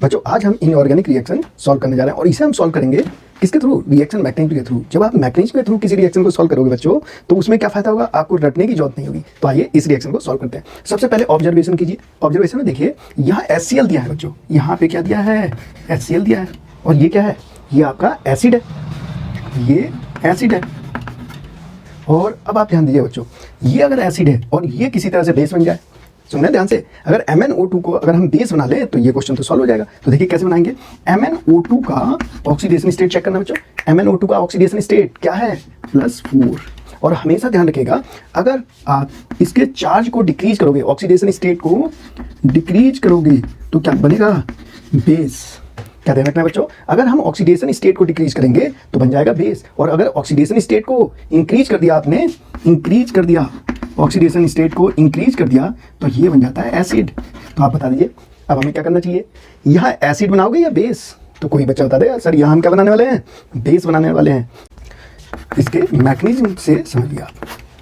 बच्चों आज हम इनऑर्गेनिक रिएक्शन सॉल्व करने जा रहे हैं और इसे हम सॉल्व करेंगे किसके थ्रू? रिएक्शन मैकेनिज्म के थ्रू। जब आप मैकेनिज्म के थ्रू किसी रिएक्शन को सॉल्व करोगे बच्चों, तो उसमें क्या फायदा होगा? आपको रटने की जरूरत नहीं होगी। तो आइए इस रिएक्शन को सॉल्व करते हैं। सबसे पहले ऑब्जर्वेशन कीजिए। ऑब्जर्वेशन में देखिए यहाँ HCl दिया है बच्चों, यहाँ पे क्या दिया है? HCl दिया है। और ये क्या है? ये आपका एसिड है, ये एसिड है। और अब आप ध्यान दीजिए बच्चों, ये अगर एसिड है और ये किसी तरह से बेस बन जाए, सुनना ध्यान से, अगर MnO2 को अगर हम बेस बना लें तो ये क्वेश्चन तो सॉल्व हो जाएगा। तो देखिए कैसे बनाएंगे। MnO2 का ऑक्सीडेशन स्टेट चेक करना बच्चों। MnO2 का ऑक्सीडेशन स्टेट क्या है? +4। और हमेशा ध्यान रखिएगा, अगर आप इसके चार्ज को डिक्रीज करोगे, ऑक्सीडेशन स्टेट को डिक्रीज करोगे, तो क्या बनेगा? बेस। क्या ध्यान रखना है बच्चों, अगर हम ऑक्सीडेशन स्टेट को डिक्रीज करेंगे तो बन जाएगा बेस। और अगर ऑक्सीडेशन स्टेट को इंक्रीज कर दिया आपने, इंक्रीज कर दिया, ऑक्सीडेशन स्टेट को इंक्रीज कर दिया, तो ये बन जाता है एसिड। तो आप बता दीजिए अब हमें क्या करना चाहिए। यहाँ एसिड बनाओगे या बेस? तो कोई बच्चा बता देगा सर यहाँ हम क्या बनाने वाले हैं? बेस बनाने वाले हैं। इसके मैकेनिज्म से समझ लिया।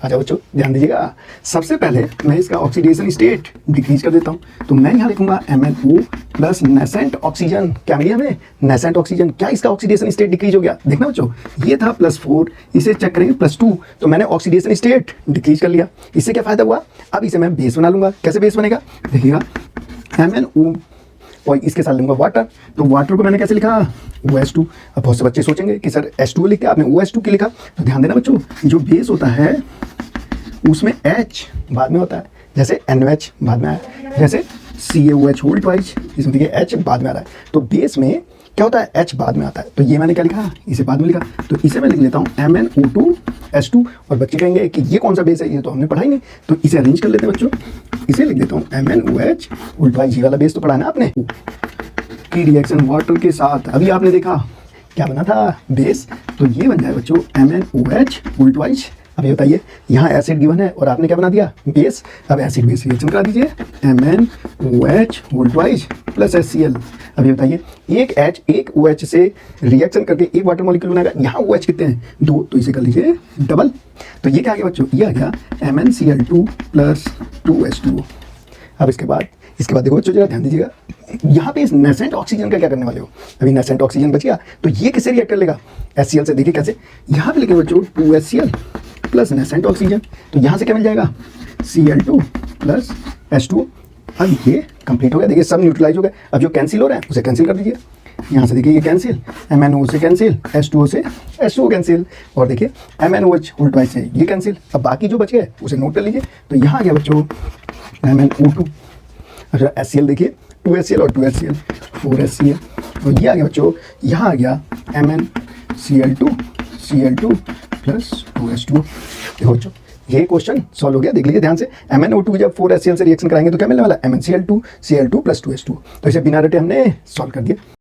आ जाओ बच्चों ध्यान दीजिएगा। सबसे पहले मैं इसका ऑक्सीडेशन स्टेट डिक्रीज कर देता हूँ। तो मैं यहाँ लिखूंगा MnO प्लस नेसेंट ऑक्सीजन। क्या मिली हमें? Nascent oxygen. क्या इसका ऑक्सीडेशन स्टेट डिक्रीज हो गया? देखना बच्चों, ये था +4, इसे चेक करेंगे +2, तो मैंने ऑक्सीडेशन स्टेट डिक्रीज कर लिया। इससे क्या फायदा हुआ? अब इसे मैं बेस बना लूंगा। कैसे बेस बनेगा? देखिएगा, MnO और इसके साथ लूंगा वाटर। तो वाटर को मैंने कैसे लिखा? OH2। अब बहुत से बच्चे सोचेंगे कि सर H2O लिख के आपने OH2 क्यों लिखा? तो ध्यान देना बच्चों, जो बेस होता है उसमें H बाद में होता है, जैसे NH बाद में आया, जैसे CaOH होल ट्वाइस, इसमें देखिए H बाद में आ रहा है। तो बेस में क्या होता है? H बाद में आता है। तो ये मैंने क्या लिखा? इसे बाद में लिखा। तो इसे मैं लिख लेता हूँ MnO2H2। और बच्चे कहेंगे कि ये कौन सा बेस है, ये तो हमने पढ़ा ही नहीं। तो इसे अरेंज कर लेते हैं बच्चों। इसे लिख देता हूँ MnOH होल ट्वाइस। ये वाला बेस तो पढ़ा है ना आपने की रिएक्शन वाटर के साथ। अभी आपने देखा क्या बना था? बेस। तो ये बन जाए बच्चों MnOH होल ट्वाइस। अब ये बताइए, यहाँ एसिड गिवन है और आपने क्या बना दिया? बेस। अब एसिड बेस रिएक्शन करा दीजिए, MnOH whole twice plus HCl। अब ये बताइए, एक H एक OH से रिएक्शन करके एक वाटर मॉलिक्यूल बनाएगा। यहाँ OH कितने हैं? 2, तो इसे कर लीजिए डबल। तो ये क्या आ गया बच्चों? ये आ गया MnCl2 प्लस 2H2O। अब इसके बाद देखो बच्चों जरा ध्यान दीजिएगा, यहाँ पे इस नेसेंट ऑक्सीजन का क्या करने वाले हो? अभी नेसेंट ऑक्सीजन बच गया, तो ये किससे रिएक्ट कर लेगा? HCl से। देखिए कैसे, यहाँ पे लिखेंगे बच्चों 2HCl प्लस नेसेंट ऑक्सीजन। तो यहाँ से क्या मिल जाएगा? Cl2 plus H2O। अब ये कंप्लीट हो गया। देखिए सब न्यूट्रलाइज हो गया। अब जो कैंसिल हो रहा है उसे कैंसिल कर दीजिए। यहाँ से देखिए ये कैंसिल, MnO से कैंसिल, H2O से H2O कैंसिल, और देखिए MnOH होल ट्वाइस से ये कैंसिल। अब बाकी जो बचे है उसे नोट कर लीजिए। तो यहाँ आ गया बच्चों MnO2। अच्छा HCl देखिए 2HCl और 2HCl 4HCl। तो ये आ गया बच्चों, यहाँ आ गया MnCl2 प्लस 2H2O। देखो बच्चों ये क्वेश्चन सॉल्व हो गया। देख लीजिए ध्यान से, MnO2 जब 4HCl से रिएक्शन कराएंगे तो क्या मिलने वाला? MnCl2 Cl2 plus 2H2O। तो इसे बिना रटे हमने सॉल्व कर दिया।